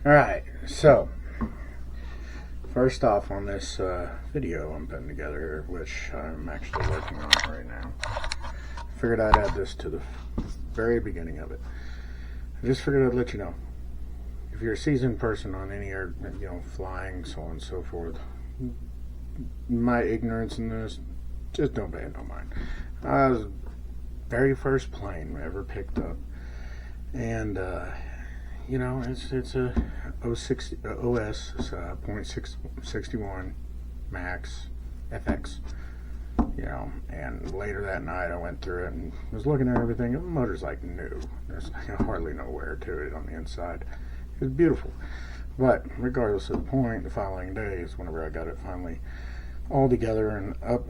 Alright, so first off on this video I'm putting together here, which I'm actually working on right now, figured I'd add this to the very beginning of it. I just figured I'd let you know, if you're a seasoned person on any air, flying, so on and so forth, my ignorance in this, just don't pay it no mind. I was the very first plane I ever picked up, and it's a OS .61 Max FX, and later that night I went through it and was looking at everything. The motor's like new. There's hardly no wear to it on the inside. It was beautiful. But regardless of the point, the following day is whenever I got it finally all together and up,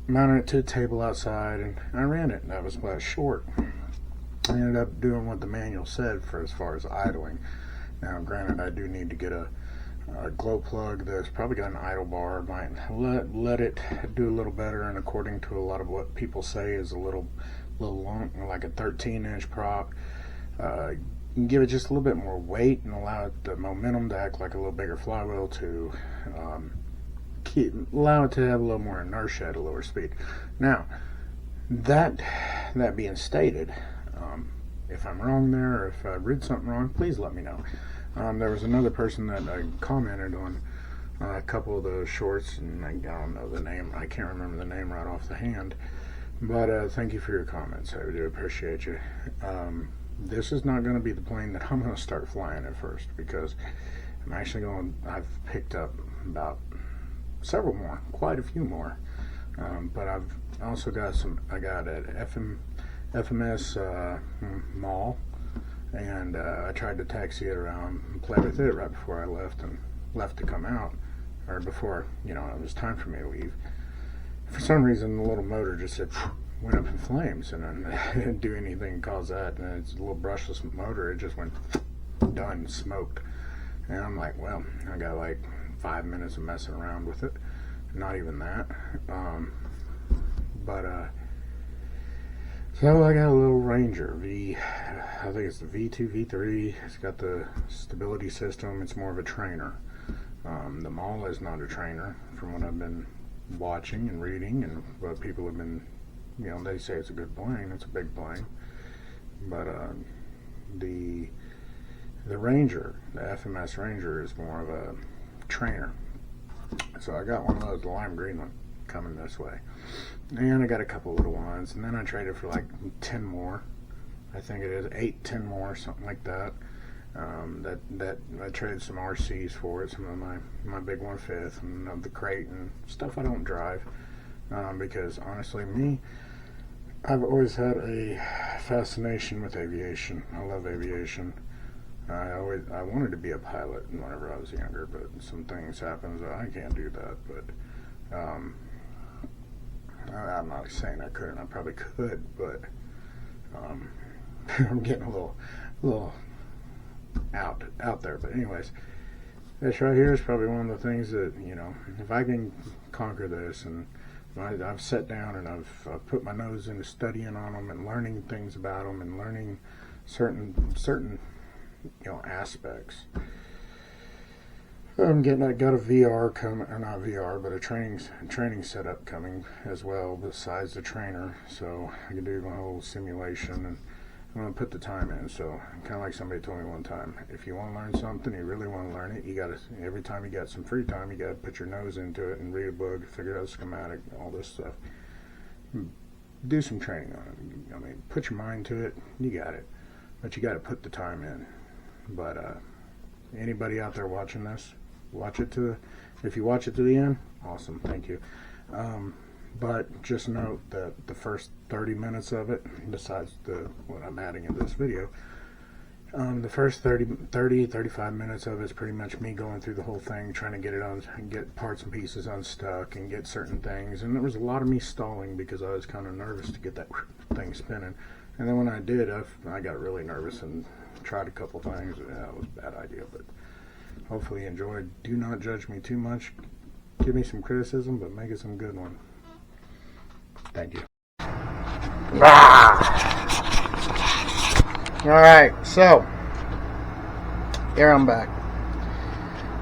mounted it to a table outside, and I ran it. That was about short. I ended up doing what the manual said for as far as idling. Now, granted, I do need to get a glow plug that's probably got an idle bar. Might let it do a little better, and according to a lot of what people say is a little long, like a 13-inch prop. You can give it just a little bit more weight and allow it the momentum to act like a little bigger flywheel to allow it to have a little more inertia at a lower speed. Now, that being stated, if I'm wrong there, or if I read something wrong, please let me know. There was another person that commented on a couple of those shorts, and I don't know the name. I can't remember the name right off the hand. But thank you for your comments. I do appreciate you. This is not going to be the plane that I'm going to start flying at first, because I've picked up about several more, quite a few more. But I've also got I got at FMS mall, and I tried to taxi it around and play with it right before I left to come out, or before it was time for me to leave. For some reason the little motor just went up in flames, and I didn't do anything to cause that, and it's a little brushless motor. It just went done, smoked, and I'm like, well, I got like 5 minutes of messing around with it, not even that. So I got a little Ranger I think it's the V2, V3. It's got the stability system. It's more of a trainer. The Mall is not a trainer, from what I've been watching and reading, and what people have been, they say it's a good plane. It's a big plane. But the Ranger, the FMS Ranger, is more of a trainer. So I got one of those, the lime green one, coming this way, and I got a couple little ones, and then I traded for like 10 more. I think it is 8, 10 more, something like that. That I traded some RCs for it, some of my big 1/5 and the crate and stuff I don't drive, because honestly, I've always had a fascination with aviation. I love aviation. I wanted to be a pilot whenever I was younger, but some things happen, so I can't do that. But I'm not saying I couldn't. I probably could, but I'm getting a little out there. But anyways, this right here is probably one of the things that, if I can conquer this, and I've sat down and I've put my nose into studying on them and learning things about them and learning certain aspects. I got a VR coming, or not VR, but a training setup coming as well, besides the trainer, so I can do my whole simulation, and I'm going to put the time in. So kind of like somebody told me one time, if you want to learn something, you really want to learn it, you got to, every time you got some free time, you got to put your nose into it and read a book, figure out the schematic, all this stuff. Do some training on it. Put your mind to it, you got it, but you got to put the time in. But anybody out there watching this, if you watch it to the end, awesome, thank you. But just note that the first 30 minutes of it, besides what I'm adding in this video, the first 35 minutes of it is pretty much me going through the whole thing, trying to get parts and pieces unstuck and get certain things. And there was a lot of me stalling because I was kind of nervous to get that thing spinning. And then when I did, I got really nervous and tried a couple things. Yeah, it was a bad idea, but hopefully you enjoyed. Do not judge me too much. Give me some criticism, but make it some good one. Thank you. Alright, so Here I'm back.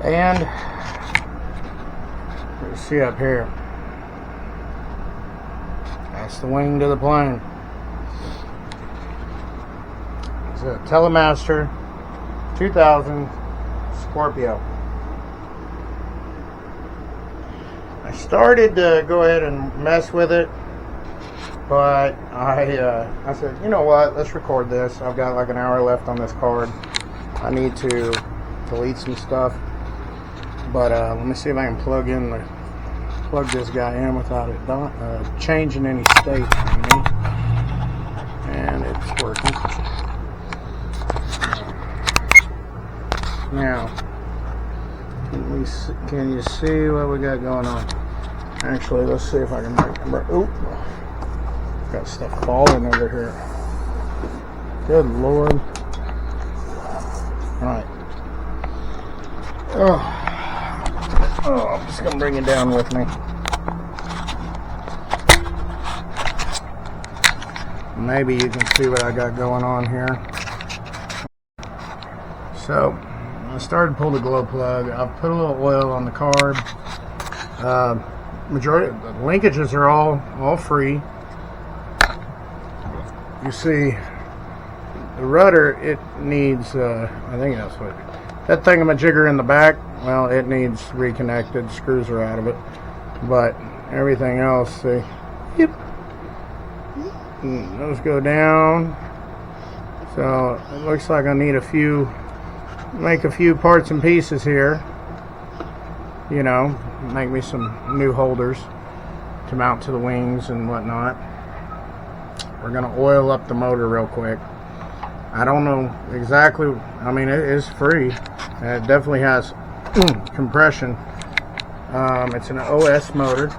And let's see up here. That's the wing to the plane. It's a TELEMASTer 2000 Scorpio. I started to go ahead and mess with it, but I said, you know what, let's record this. I've got like an hour left on this card. I need to delete some stuff, but let me see if I can plug this guy in without it changing any state on me. And it's working. Now, can you see what we got going on? Actually, let's see if I can make. Oop, got stuff falling over here. Good Lord! All right. Oh, I'm just gonna bring it down with me. Maybe you can see what I got going on here. So, I started to pull the glow plug. I put a little oil on the carb. Majority of the linkages are all free. You see, the rudder, it needs, I think that's what, that thingamajigger in the back, well, it needs reconnected. Screws are out of it. But everything else, see, yep, those go down. So it looks like I need make a few parts and pieces here. You know, make me some new holders to mount to the wings and whatnot. We're going to oil up the motor real quick. I don't know exactly, I mean, it is free. It definitely has compression. It's an OS motor.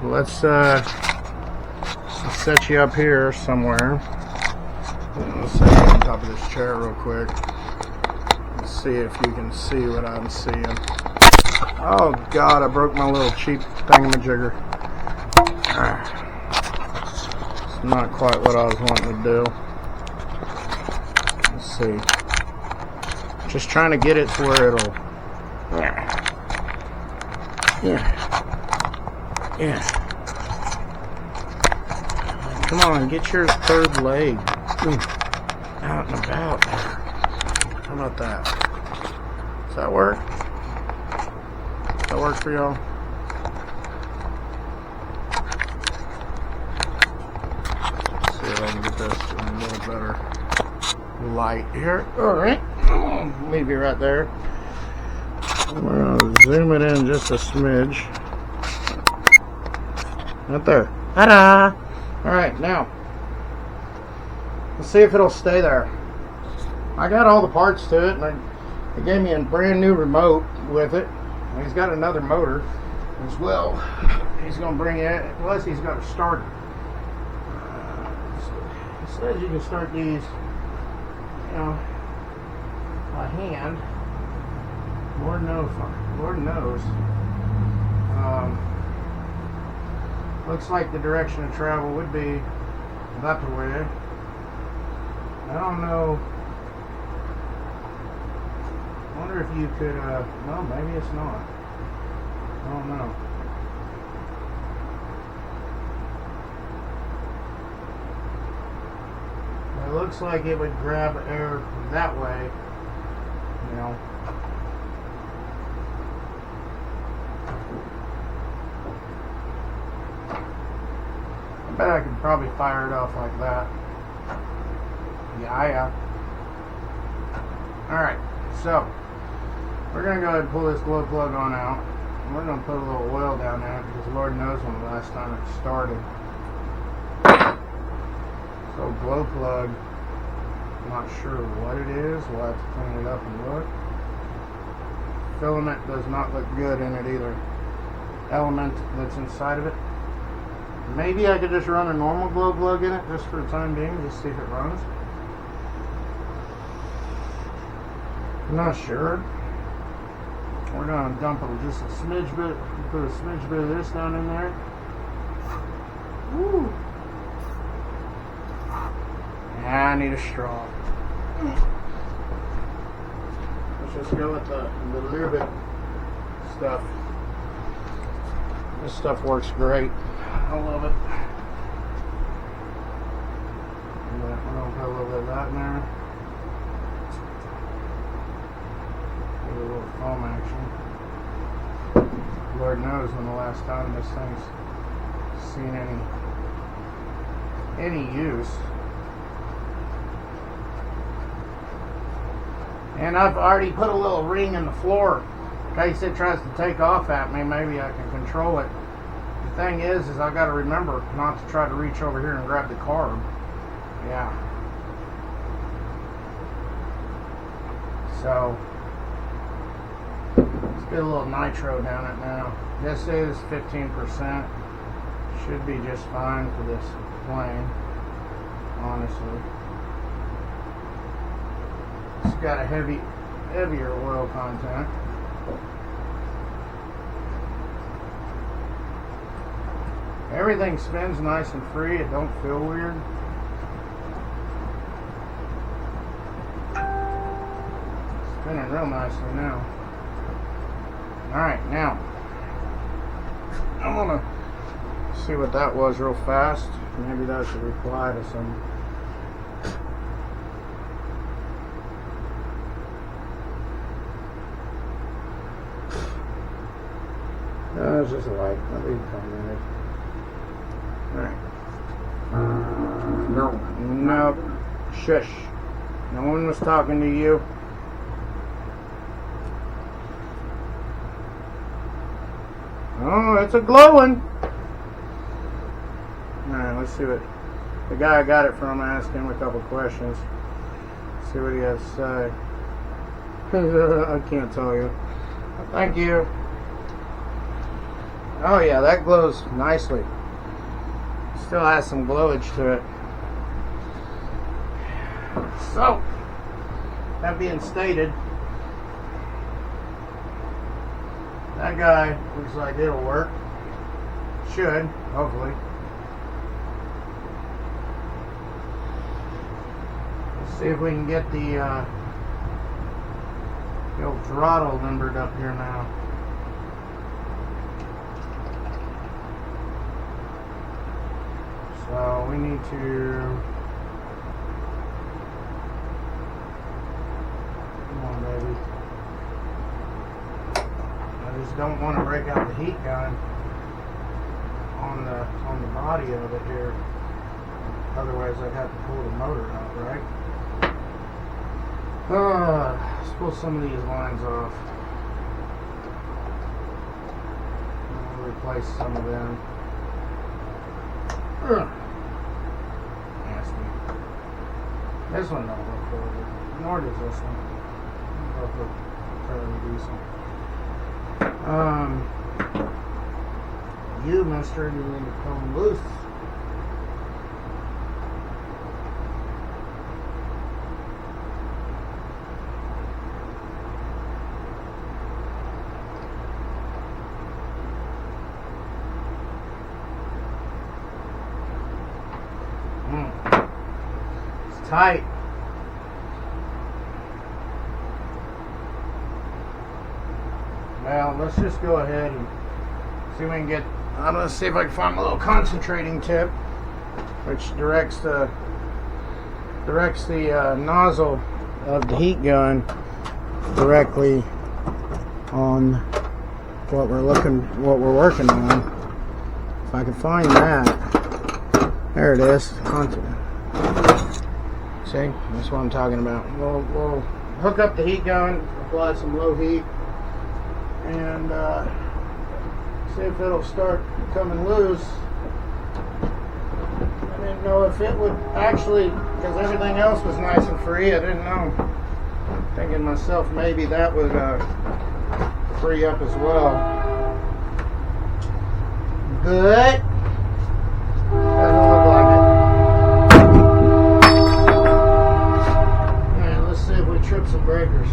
Let's set you up here somewhere. Let's set you on top of this chair real quick. Let's see if you can see what I'm seeing. Oh God, I broke my little cheap thingamajigger. It's not quite what I was wanting to do. Let's see. Just trying to get it to where it'll. Yeah. Come on, get your third leg out and about there. How about that? Does that work? Does that work for y'all? Let's see if I can get this in a little better light here. Alright. Leave you right there. We're going to zoom it in just a smidge. Right there. Ta-da! Alright, now, let's see if it'll stay there. I got all the parts to it, and they gave me a brand new remote with it. And he's got another motor as well. He's going to bring it, plus he's got a starter. It says you can start these, you know, by hand. Lord knows. Looks like the direction of travel would be that way. I don't know. I wonder if you could, no, maybe it's not. I don't know. It looks like it would grab air that way, you know. I bet I could probably fire it off like that. Yeah. Alright, so we're going to go ahead and pull this glow plug on out. And we're going to put a little oil down there because Lord knows when the last time it started. So glow plug, not sure what it is. We'll have to clean it up and look. Filament does not look good in it either. Element that's inside of it. Maybe I could just run a normal glow plug in it just for the time being, just see if it runs. I'm not sure. We're going to dump just a smidge bit, put a smidge bit of this down in there. Woo. Yeah, I need a straw. just go with the lubid stuff. This stuff works great. I love it. I'll put a little bit of that in there. Give it a little foam action. Lord knows when the last time this thing's seen any use. And I've already put a little ring in the floor in case it tries to take off at me. Maybe I can control it. The thing is I got to remember not to try to reach over here and grab the carb. Yeah. So let's get a little nitro down it now. This is 15%. Should be just fine for this plane, honestly. It's got a heavier oil content. Everything spins nice and free. It don't feel weird. Spinning real nicely now. Alright, now I'm gonna see what that was real fast. Maybe that's a reply to some. No, it's just a light. Nothing commented. Alright. No. Nope. Shush. No one was talking to you. Oh, it's a glowing. Alright, let's see what the guy I got it from. I asked him a couple questions. See what he has to say. I can't tell you. Thank you. Oh yeah, that glows nicely. Still has some glowage to it. So, that being stated, that guy looks like it'll work. Should, hopefully. Let's see if we can get the old throttle limbered up here now. So we need to come on, baby. I just don't want to break out the heat gun on the body of it here. Otherwise I'd have to pull the motor out, right? Let's pull some of these lines off. I'll replace some of them. Nasty. This one don't look good. Nor does this one. Both look fairly decent. You, mister, you need to come loose. Tight. Well, let's just go ahead and see if we can get. I'm gonna see if I can find a little concentrating tip, which directs the nozzle of the heat gun directly on what we're working on. If I can find that, there it is. See, that's what I'm talking about. We'll hook up the heat gun, apply some low heat, and see if it'll start coming loose. I didn't know if it would actually, because everything else was nice and free. I didn't know. Thinking myself maybe that would free up as well. Good. Doesn't look like it. Trips and breakers.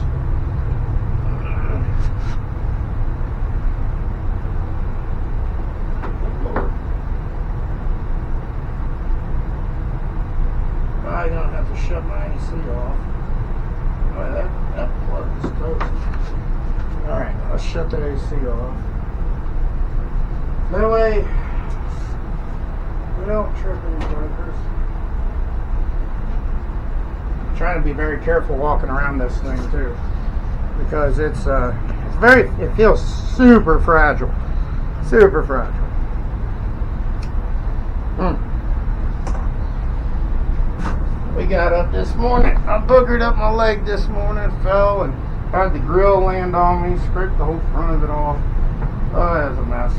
Probably gonna have to shut my AC off. Well, that plug is toast. Alright, let's shut the AC off. That way we don't trip any breakers. Trying to be very careful walking around this thing too, because it feels super fragile. Super fragile. We got up this morning. I boogered up my leg this morning, fell and had the grill land on me, scraped the whole front of it off. Oh, that was a mess.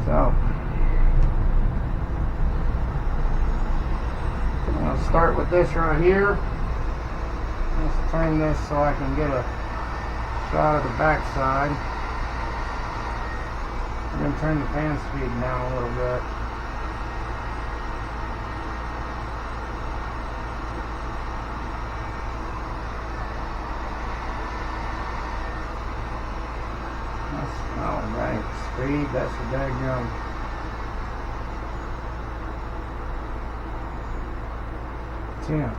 So, I'm going to start with this right here. Let's turn this so I can get a shot of the back side. I'm going to turn the fan speed down a little bit. Alright, speed, that's the daggum. Yeah.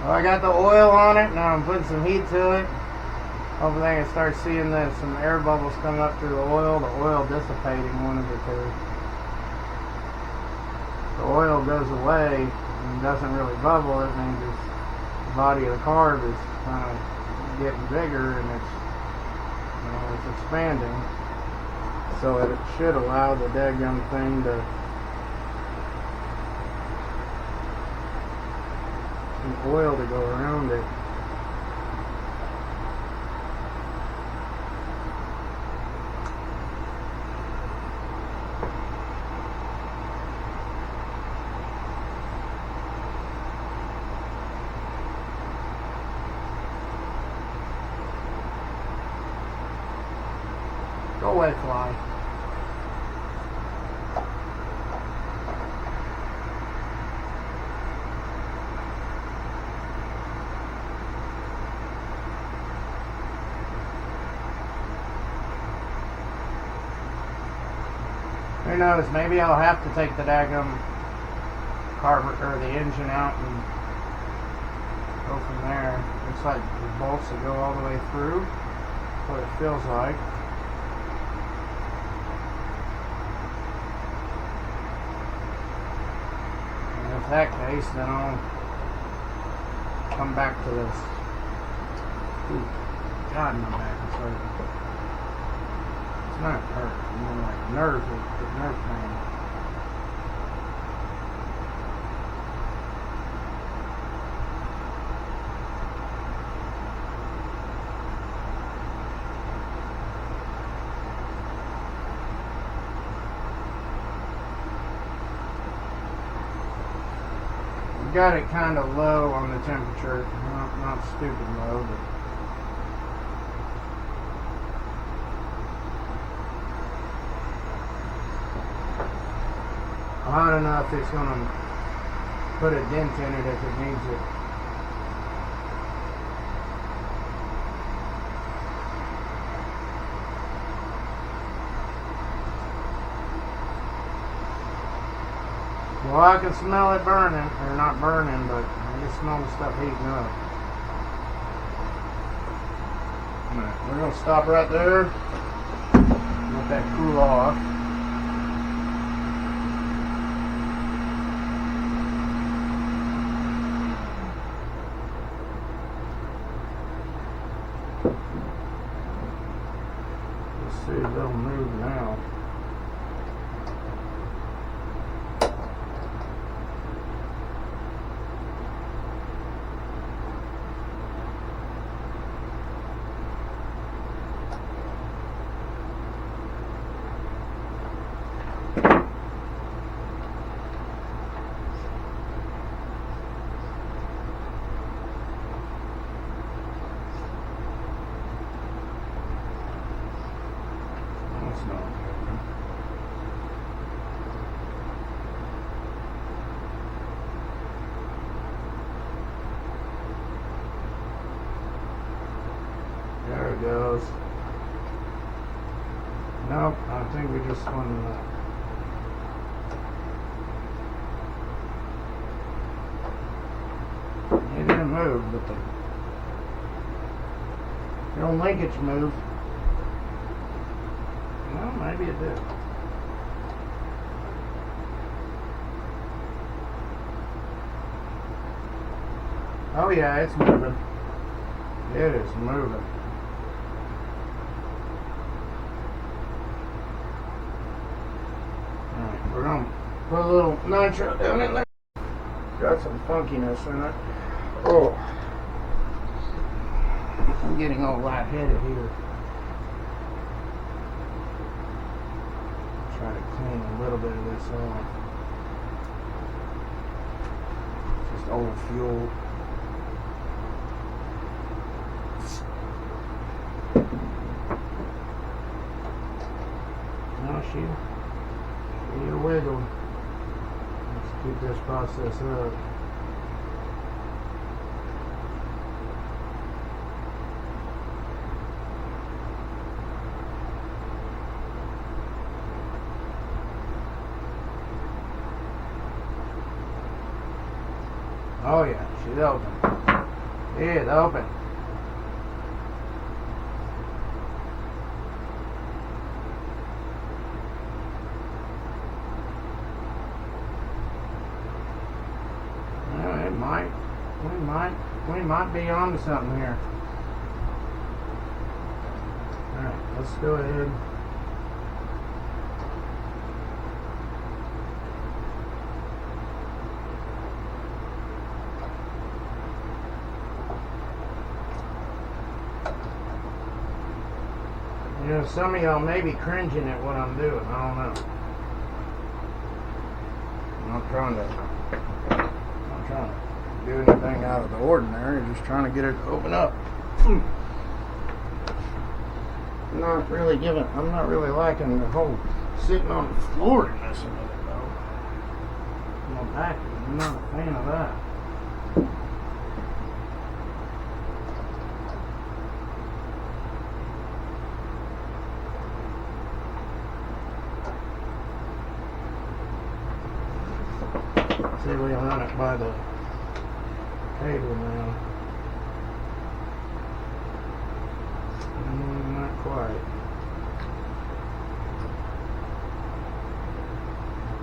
Well, I got the oil on it. Now I'm putting some heat to it. Hopefully I can start seeing some air bubbles come up through the oil dissipating one of the two. The oil goes away and doesn't really bubble. It means the body of the carb is kind of getting bigger and it's expanding. So it should allow the daggum thing to oil to go around it. Go away, fly. Who knows, maybe I'll have to take the daggum carburetor or the engine out and go from there. Looks like the bolts will go all the way through. That's what it feels like. And if that case, then I'll come back to this. Ooh, God, my back is hurting. It's not hurt, it's more like nerve pain. We got it kind of low on the temperature, not stupid low, but hot enough it's going to put a dent in it if it needs it. Well, I can smell it burning, or not burning, but I can smell the stuff heating up. Alright, we're going to stop right there, let that cool off. See if they'll move now. goes. Nope, I think we just want to. It didn't move, but the old linkage moved. Well, maybe it did. Oh yeah, it's moving. It is moving. Alright, we're gonna put a little nitro down in there. Got some funkiness in it. Oh, I'm getting all lightheaded here. Try to clean a little bit of this off. Just old fuel. No, she a wiggle. Let's keep this process up. Oh yeah, she's open. It's open. We might be on to something here. Alright, let's go ahead. You know, some of y'all may be cringing at what I'm doing. I don't know. I'm not trying to do anything out of the ordinary. Just trying to get it to open up. I'm not really liking the whole sitting on the floor and messing with it though. My back, I'm not a fan of that. See, we run it by the cable now. Not quite.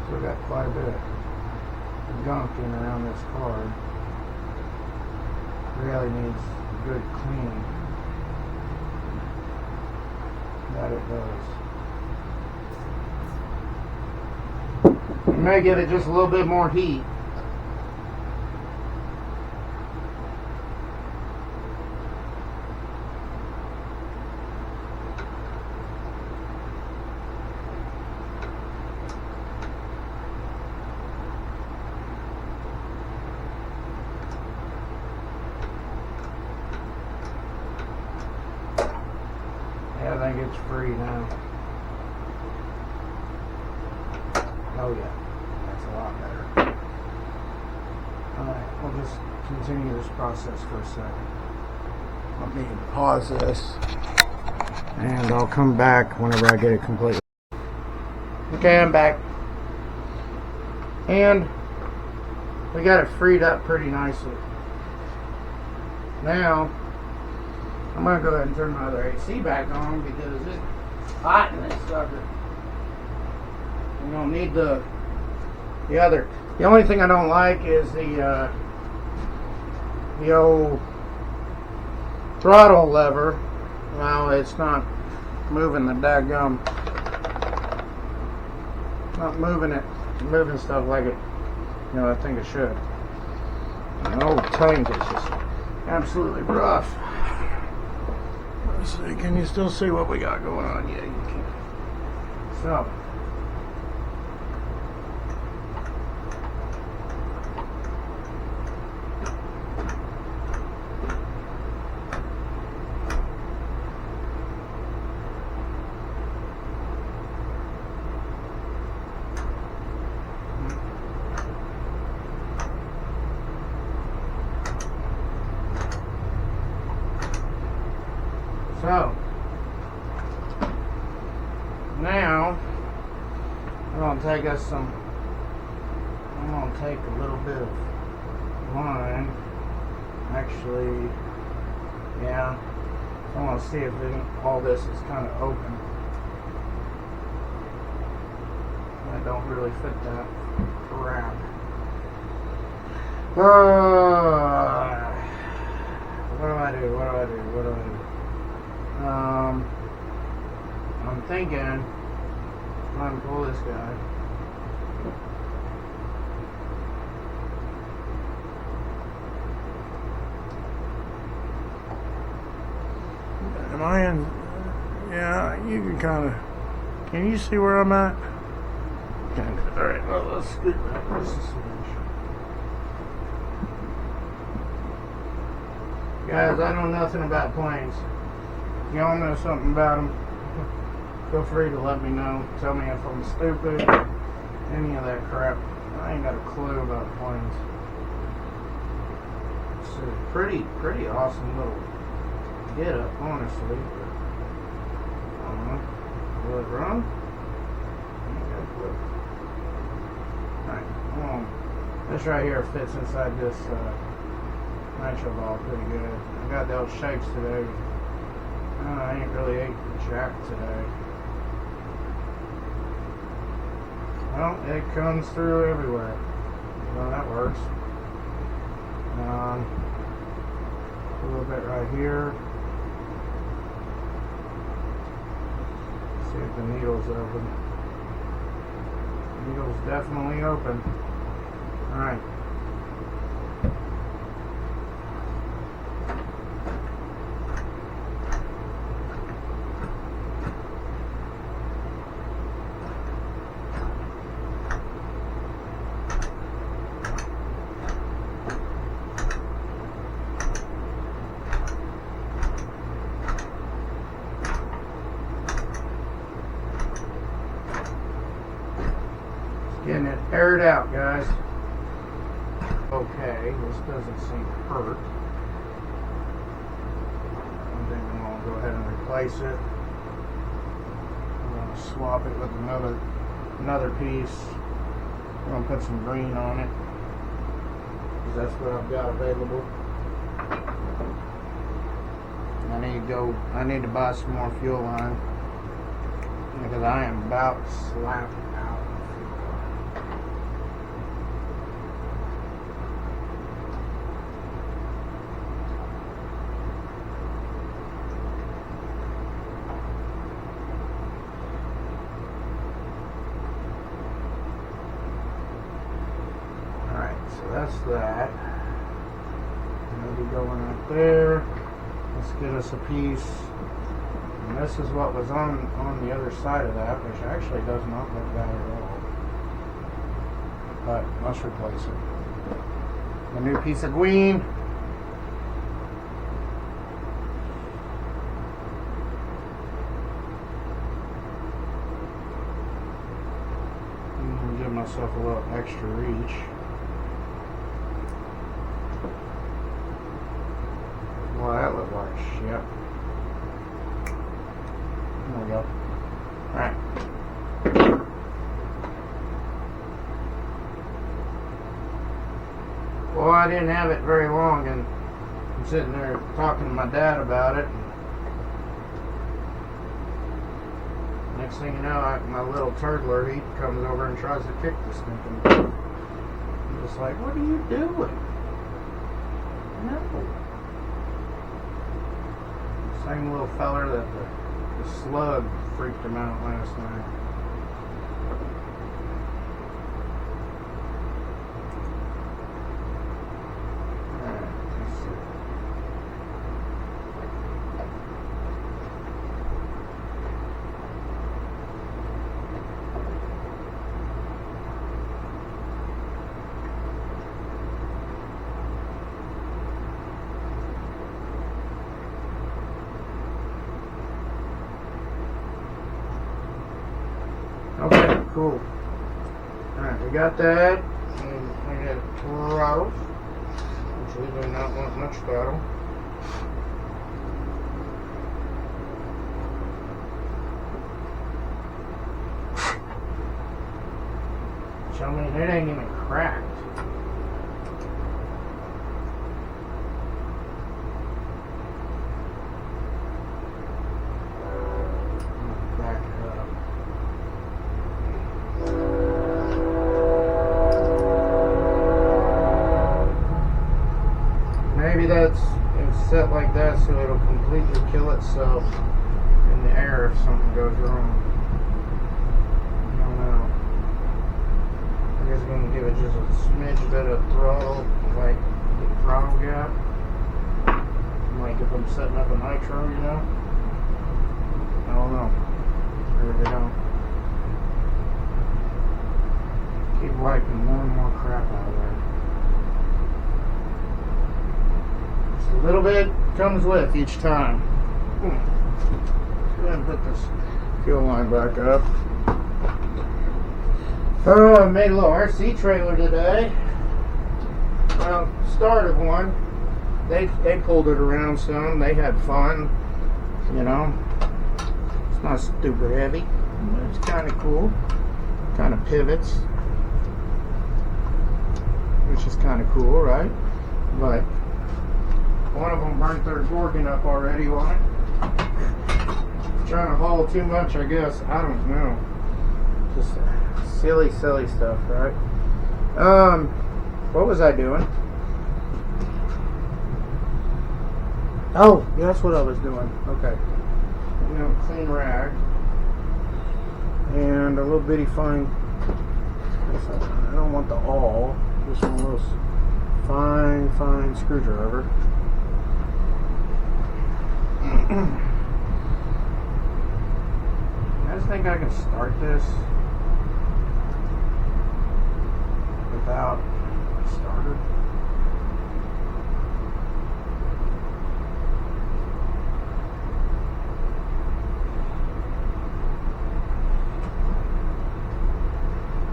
Still got quite a bit of gunk in around this card. Really needs good cleaning. That it does. You may give it just a little bit more heat. Yeah, I think it's free now. Oh yeah, that's a lot better. Alright, we'll just continue this process for a second. Let me pause this and I'll come back whenever I get it completely. Okay, I'm back. And we got it freed up pretty nicely. Now I'm going to go ahead and turn my other AC back on because it's hot in this sucker. We don't need the other. The only thing I don't like is the old throttle lever. Well, it's not moving the daggum. Not moving it. Moving stuff like it. I think it should. An old tank is just absolutely rough. Let's see, can you still see what we got going on? Yeah, you can. So. So now I'm gonna take a little bit of line. Actually, yeah. I want to see if all this is kind of open. I don't really fit that crap. What do I do? I'm thinking trying to pull this guy. Am I in? Yeah, you can kind of. Can you see where I'm at? Kind of. All right. Well, let's scoot back. Guys, I know nothing about planes. Y'all know something about them? Feel free to let me know. Tell me if I'm stupid. Any of that crap. I ain't got a clue about planes. It's a pretty awesome little get up, honestly. Will it run? Alright, come on. This right here fits inside this nitro ball pretty good. I got those shakes today. I ain't really ate jack today. Well, it comes through everywhere. Well, that works. A little bit right here. See if the needle's open. Needle's definitely open. Alright. Getting it aired out, guys. Okay, this doesn't seem to hurt. I think I'm going to go ahead and replace it. I'm going to swap it with another piece. I'm going to put some green on it, because that's what I've got available. I need to buy some more fuel line, because I am about slapped out. So that's that. Maybe going up there. Let's get us a piece. And this is what was on the other side of that, which actually does not look bad at all. But let's replace it. A new piece of green. Give myself a little extra reach. Well, that looked like shit. There we go. Alright. Well, I didn't have it very long, and I'm sitting there talking to my dad about it. Next thing you know, my little turtler, he comes over and tries to kick this thing. I'm just like, what are you doing? No. Same little feller that the slug freaked him out last night. Alright, let's see. Okay, cool. Alright, we got that. And we got throttle, which we do not want much throttle. I mean, it ain't even cracked. Back it up. Maybe it's set like that so it'll completely kill itself in the air if something goes wrong. I don't know. I guess I'm gonna give it just a smidge bit of throttle, like the throttle gap. Like if I'm setting up a nitro, you know? I don't know. I really don't. Keep wiping more and more crap out of there. Just a little bit comes with each time. Go ahead and put this fuel line back up. Oh, I made a little RC trailer today. Well, started one. They pulled it around some. They had fun. You know, it's not stupid heavy, but it's kind of cool. Kind of pivots, which is kind of cool, right? But one of them burnt their Gorgon up already on it. Trying to haul too much, I guess. I don't know. Just silly stuff, right? What was I doing? Oh, yeah, that's what I was doing. Okay. You know, clean rag. And a little bitty fine. I don't want the awl. Just one of those fine screwdriver. I just think I can start this without a starter.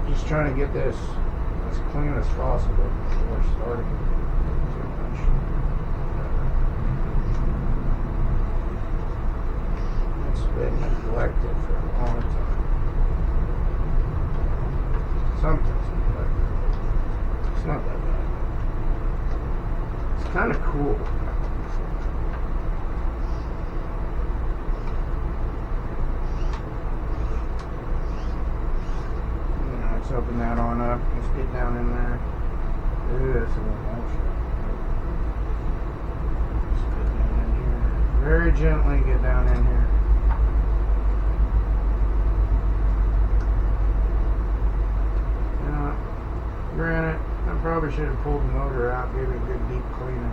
Just trying to get this as clean as possible before starting too much. It's been neglected for a long time. Something's neglected. It's not that bad. It's kind of cool. Let's open that on up. Let's get down in there. This is Just get down in here. Very gently get down in here. Now, granted, I probably should have pulled the motor out, gave it a good deep cleaning.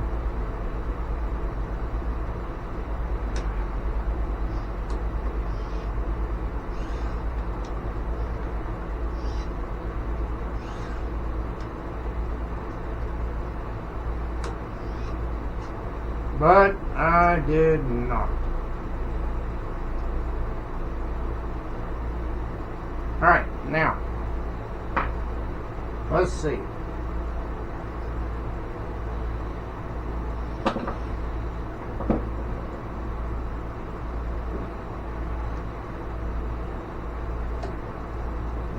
But I did not. Alright, now, let's see.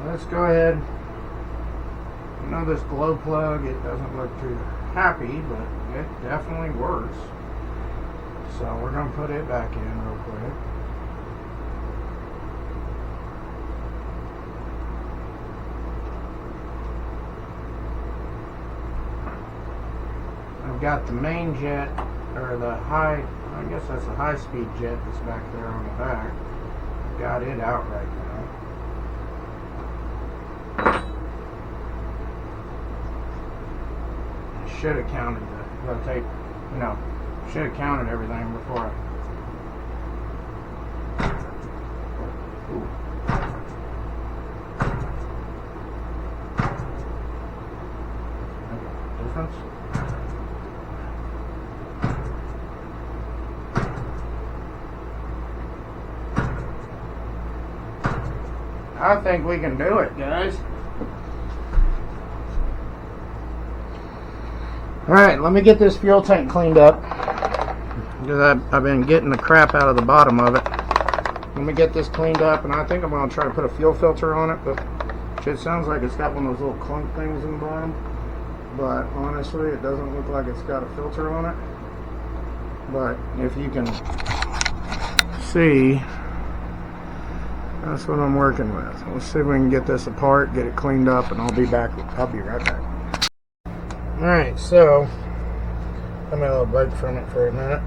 Let's go ahead. You know, this glow plug, it doesn't look too happy, but it definitely works. So we're going to put it back in real quick. I've got the main jet, or the high, I guess that's the high-speed jet that's back there on the back. I've got it out right now. I should have counted the rotate, should have counted everything before I... Ooh. Okay, difference? I think we can do it, guys. Alright, let me get this fuel tank cleaned up. Because I've been getting the crap out of the bottom of it. Let me get this cleaned up, and I think I'm going to try to put a fuel filter on it, but It sounds like it's got one of those little clunk things in the bottom, but honestly it doesn't look like it's got a filter on it. But if you can see, that's what I'm working with. Let's see if we can get this apart, get it cleaned up, and I'll be right back. Alright, so let me a little break from it for a minute.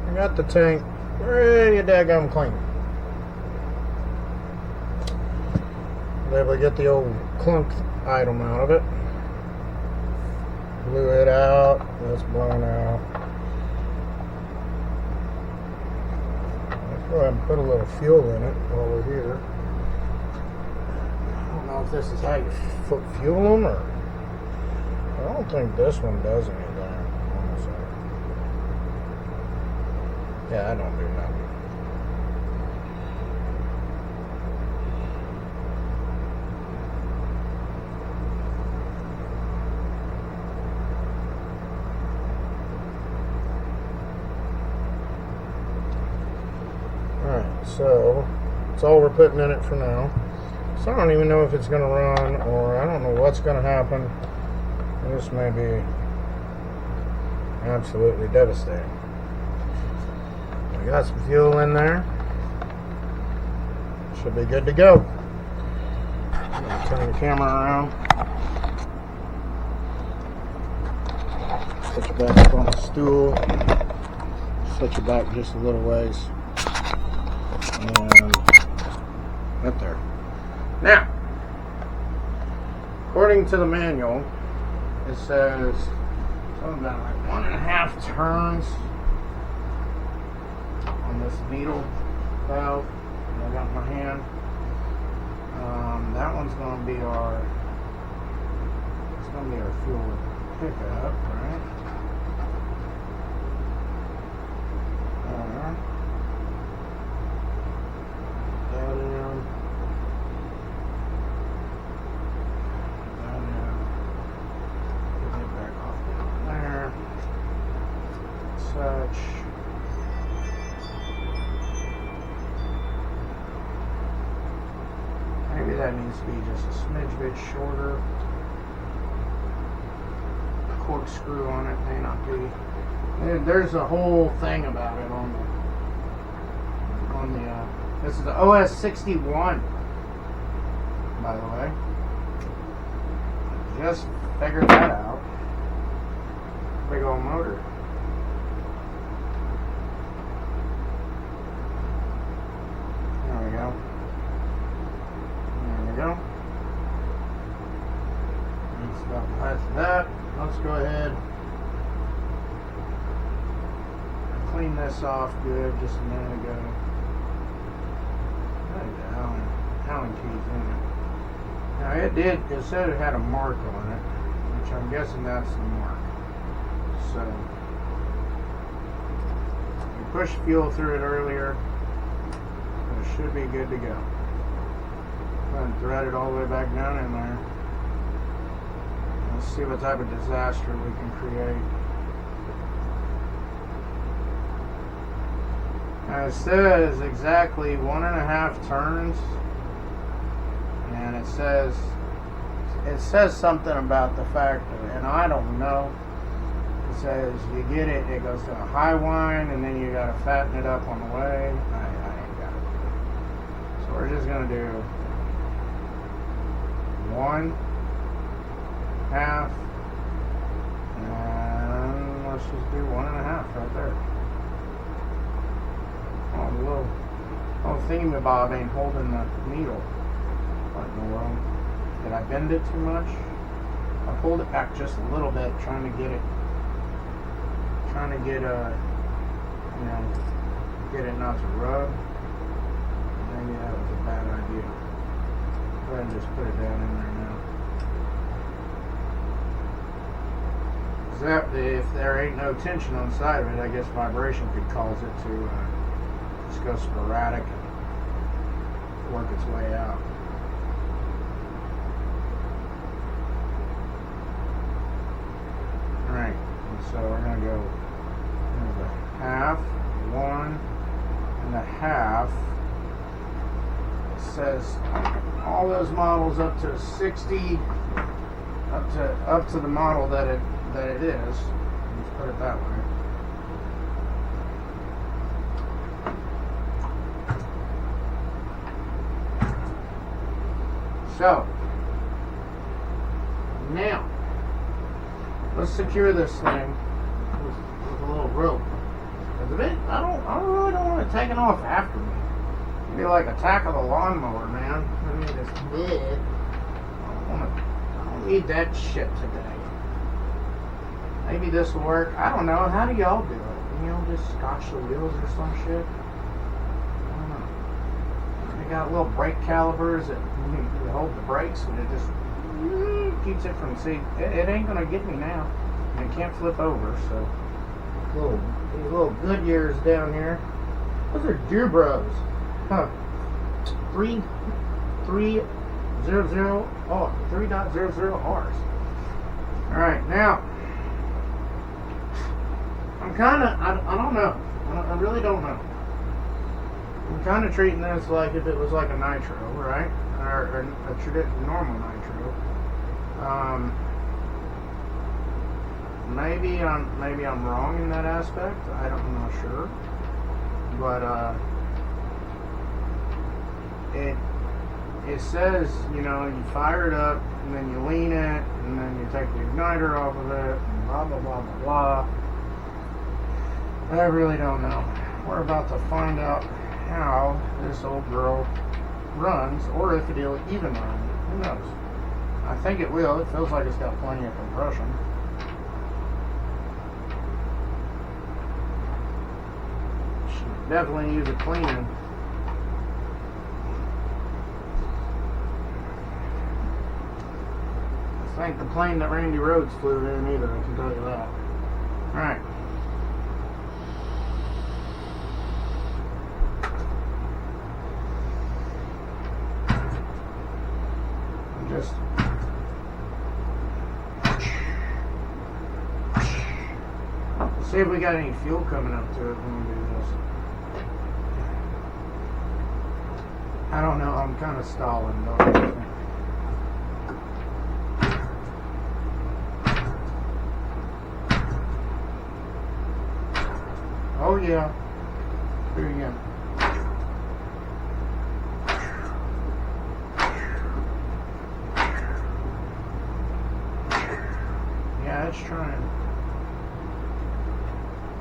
I got the tank pretty daggum clean. I'm able to get the old clunk item out of it. Blew it out. That's blown out. Let's go ahead and put a little fuel in it while we're here. I don't know if this is how you fuel them, or I don't think this one does anything. Honestly. Yeah, I don't do nothing. Alright, so that's all we're putting in it for now. So I don't even know if it's going to run, or I don't know what's going to happen. This may be absolutely devastating. We got some fuel in there. Should be good to go. I'm going to turn the camera around. Set you back up on the stool. Set you back just a little ways. And right there. Now, according to the manual, it says something about like 1.5 turns on this needle valve that I got in my hand. That one's going to be our fuel pickup, right? Such. Maybe that needs to be just a smidge bit shorter. Corkscrew on it may not be. There's a whole thing about it on the this is the OS 61, by the way. Just figured that out. Big old motor. There we go. There we go. That's about past that. Let's go ahead and clean this off good just a minute ago. Allen keys in it. Now it said it had a mark on it, which I'm guessing that's the mark. So we pushed fuel through it earlier. It should be good to go. Go ahead and thread it all the way back down in there. Let's see what type of disaster we can create. Now it says exactly 1.5 turns, and it says something about the fact that, and I don't know. It says you get it, it goes to a high wind, and then you got to fatten it up on the way. I ain't got it. So we're just gonna do 1.5, and let's just do 1.5 right there. Oh, the little thingamabob ain't holding the needle. What in the world? Did I bend it too much? I pulled it back just a little bit, trying to get it not to rub. Maybe that was a bad idea. Go ahead and just put it down in there now. If there ain't no tension on the side of it, I guess vibration could cause it to just go sporadic and work its way out. Alright, so we're going to go half, 1.5, says all those models up to 60, up to the model that it is. Let's put it that way. So now let's secure this thing with a little rope. I really don't want it taken off after me. It'd be like Attack of the Lawnmower, man. I mean, it's big. I don't need that shit today. Maybe this will work. I don't know. How do y'all do it? You know, just scotch the wheels or some shit? I don't know. They got little brake calipers that you hold the brakes and it just keeps it from, see, it ain't gonna get me now. And it can't flip over, so. These little Goodyears down here. Those are Dubros. Huh. 3.00 R's. Alright, now I'm kinda I don't know. I really don't know. I'm kinda treating this like if it was like a nitro, right? Or a traditional normal nitro. Maybe I'm wrong in that aspect. I'm not sure, but it says, you know, you fire it up and then you lean it and then you take the igniter off of it and blah blah blah blah blah. I really don't know. We're about to find out how this old girl runs, or if it'll even run. Who knows? I think it will. It feels like it's got plenty of compression. Definitely use a cleaning. This ain't the plane that Randy Rhodes flew in either, I can tell you that. Alright. Just see if we got any fuel coming up to it when we do this. I don't know, I'm kind of stalling though. Oh yeah. Do it again. Yeah, it's trying.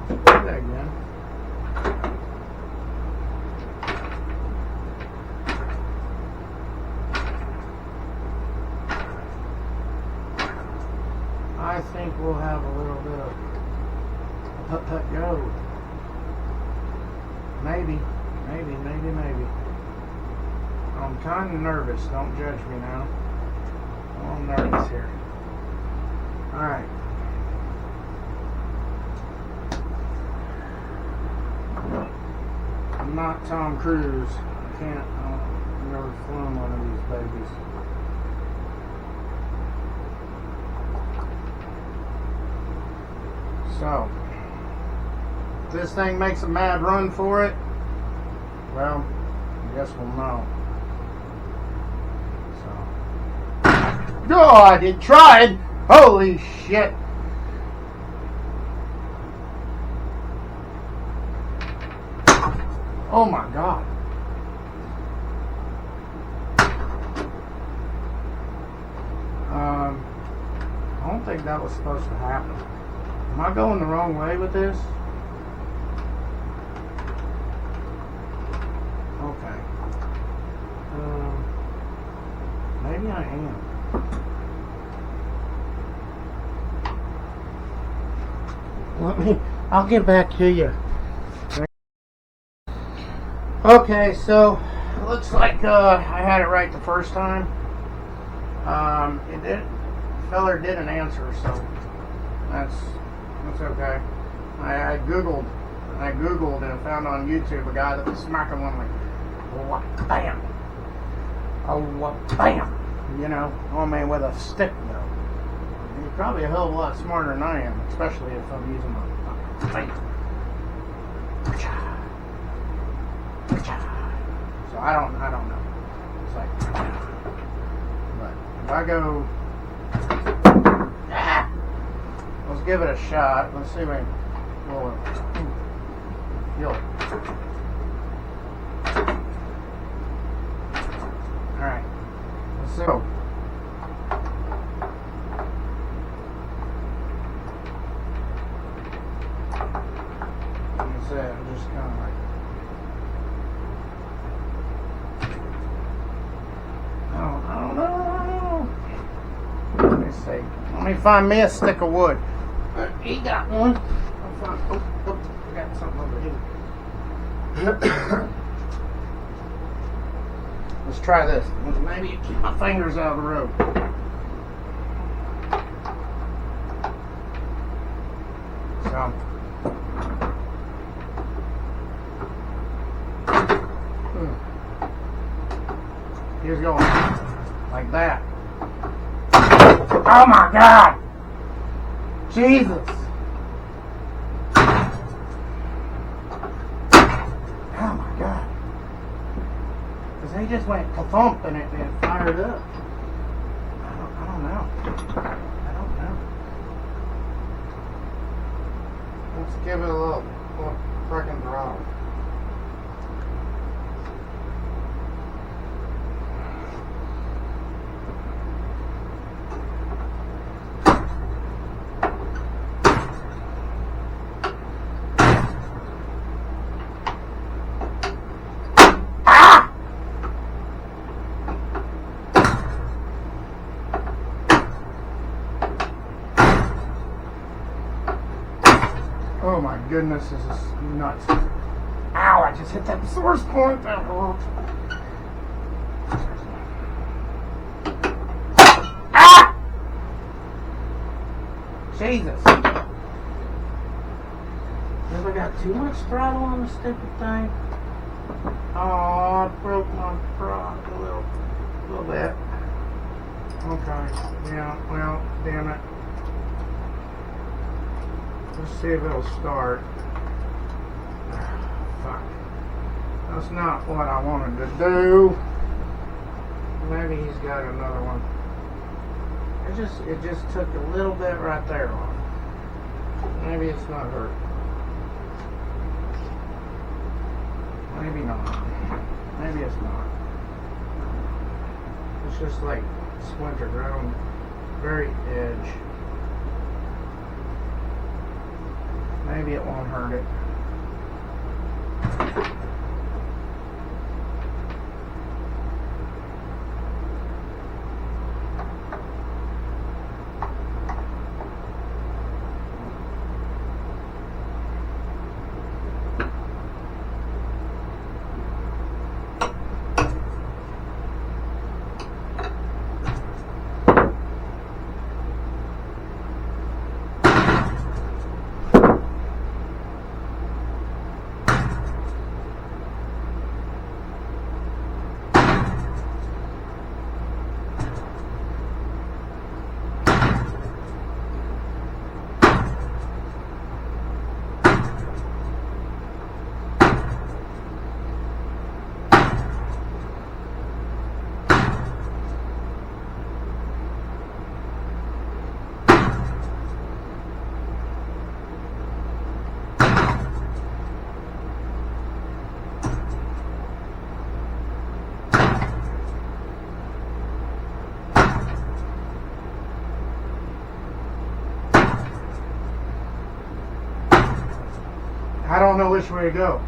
Do that again. I think we'll have a little bit of putt go. Maybe. I'm kind of nervous. Don't judge me now. I'm nervous here. Alright. I'm not Tom Cruise. I can't. I've never flown one of these babies. So, if this thing makes a mad run for it, well, I guess we'll know. So, God, it tried! Holy shit! Oh my God. I don't think that was supposed to happen. Am I going the wrong way with this? Okay. Maybe I am. I'll get back to you. Okay, so it looks like I had it right the first time. It did. The feller didn't answer, so that's okay. I googled and found on YouTube a guy that was smacking one like bam, bam, you know, on me with a stick though. He's probably a hell of a lot smarter than I am, especially if I'm using my finger. So I don't know. like, but if I go, let's give it a shot. Let's see if I can roll it. Feel it. Alright, let's go. Like I said, I'm just kind of like, I don't know. Let me see. Let me find me a stick of wood. He got one. I'll find, I got something over here. Let's try this. Maybe keep my fingers out of the road. So, here's going like that. Oh my God! Jesus! Oh my God! Because they just went thump and it fired up. I don't know. I don't know. Let's give it a little freaking throttle. Oh my goodness, this is nuts. Ow, I just hit that source point. That hurt. Ah! Jesus. Have I got too much throttle on the stupid thing? Oh, I broke my prod a little bit. Okay, yeah, well, damn it. Let's see if it'll start. Fuck. That's not what I wanted to do. Maybe he's got another one. It just took a little bit right there on. Maybe it's not hurt. Maybe not. Maybe it's not. It's just like splintered right on the very edge. Maybe it won't hurt it. I don't know which way to go.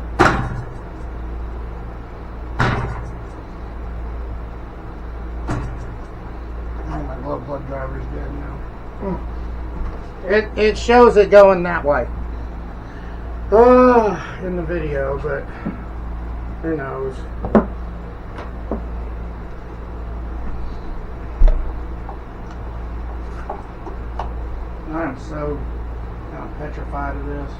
Oh, my blood driver's dead now. It shows it going that way. In the video, but who knows? I'm so kind of petrified of this.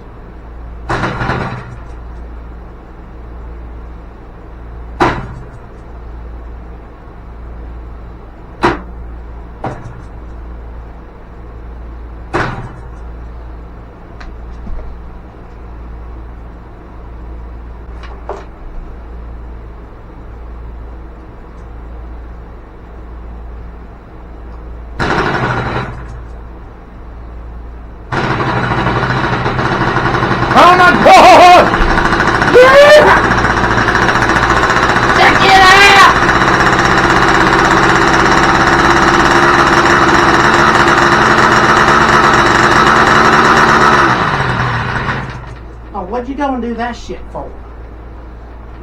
gonna do that shit for?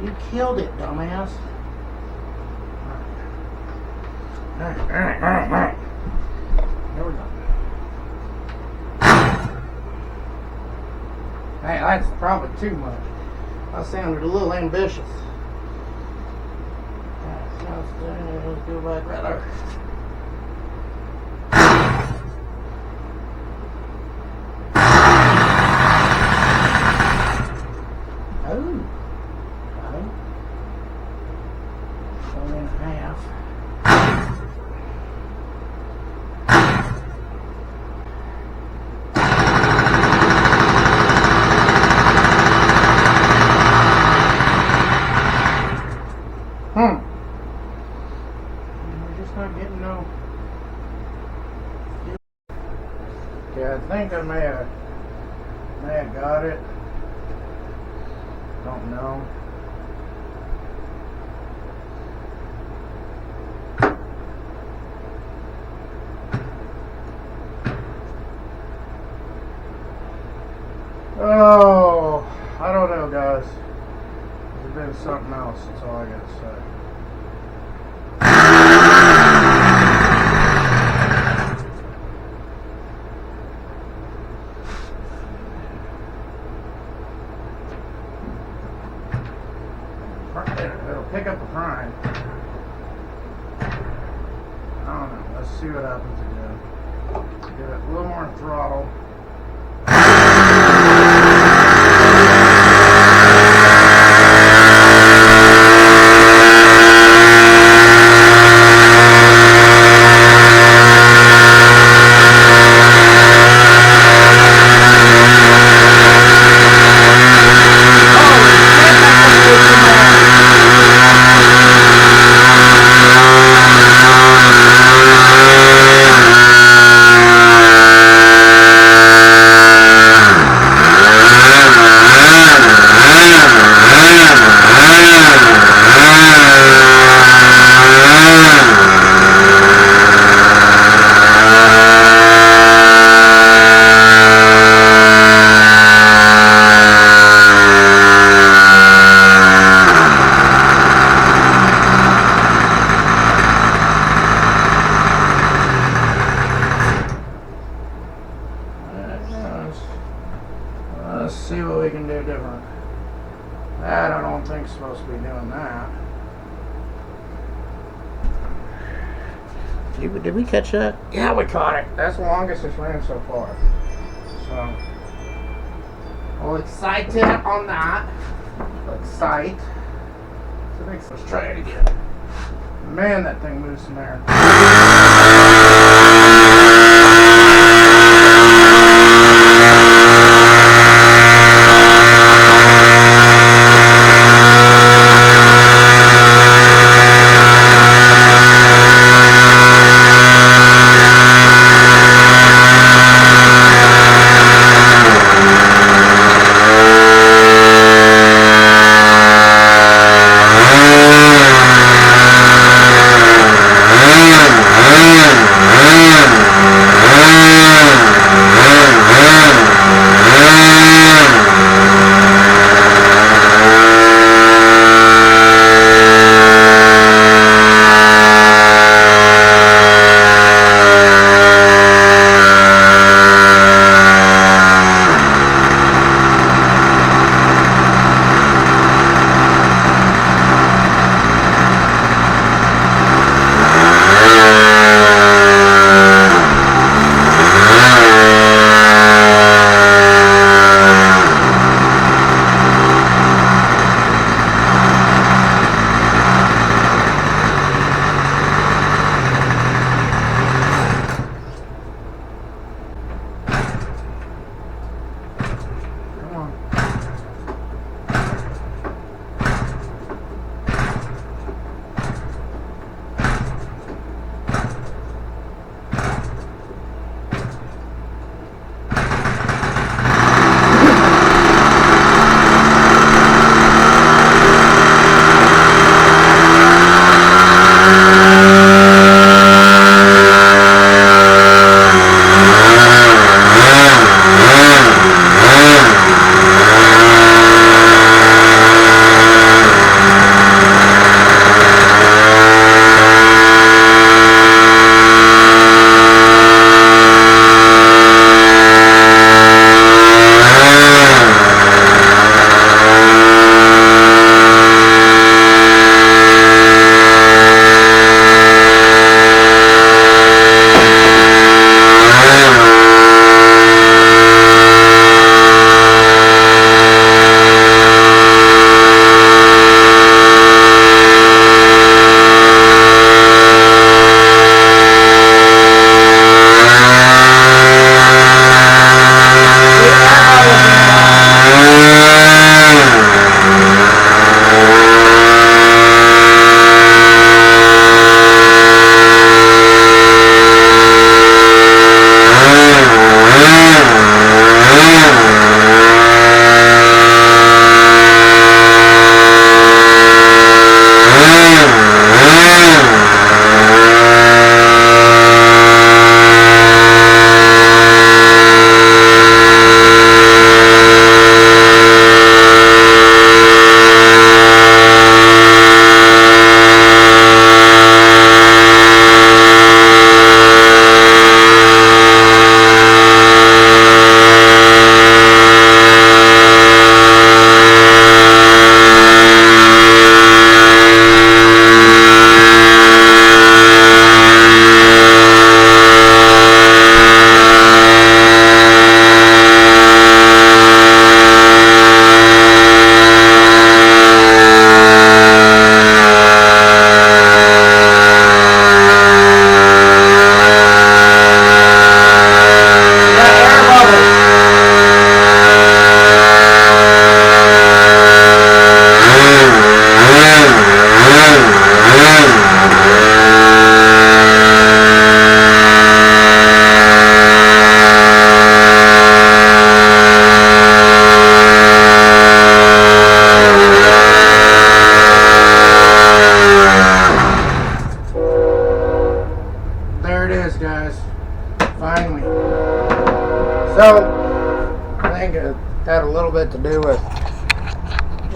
You killed it, dumbass. Alright. There we go. Hey, that's probably too much. I sounded a little ambitious. Let's go back right there. We're just not getting no. Yeah, I think I may have got it. Don't know. Oh, I don't know, guys. It's been something else. That's all I gotta say. It'll pick up the prime. I don't know. Let's see what happens again. Give it a little more throttle. Let's see what we can do different. That I don't think is supposed to be doing that. Did we catch that? Yeah, we caught it. That's the longest it's ran so far. So, we'll excite it on that. Excite. So let's try it again. Man, that thing moves some air.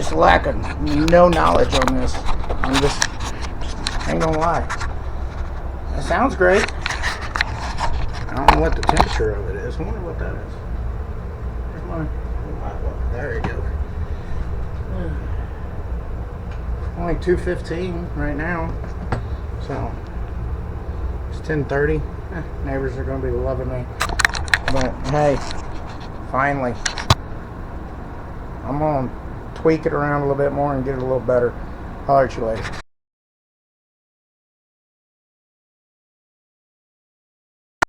just lack of no knowledge on this. I'm just ain't gonna lie. That sounds great. I don't know what the temperature of it is. I wonder what that is. Where's my... There you go. Only 2:15 right now. So it's 10:30. Neighbors are gonna be loving me. But hey, finally, I'm gonna tweak it around a little bit more and get it a little better. I'll let you later.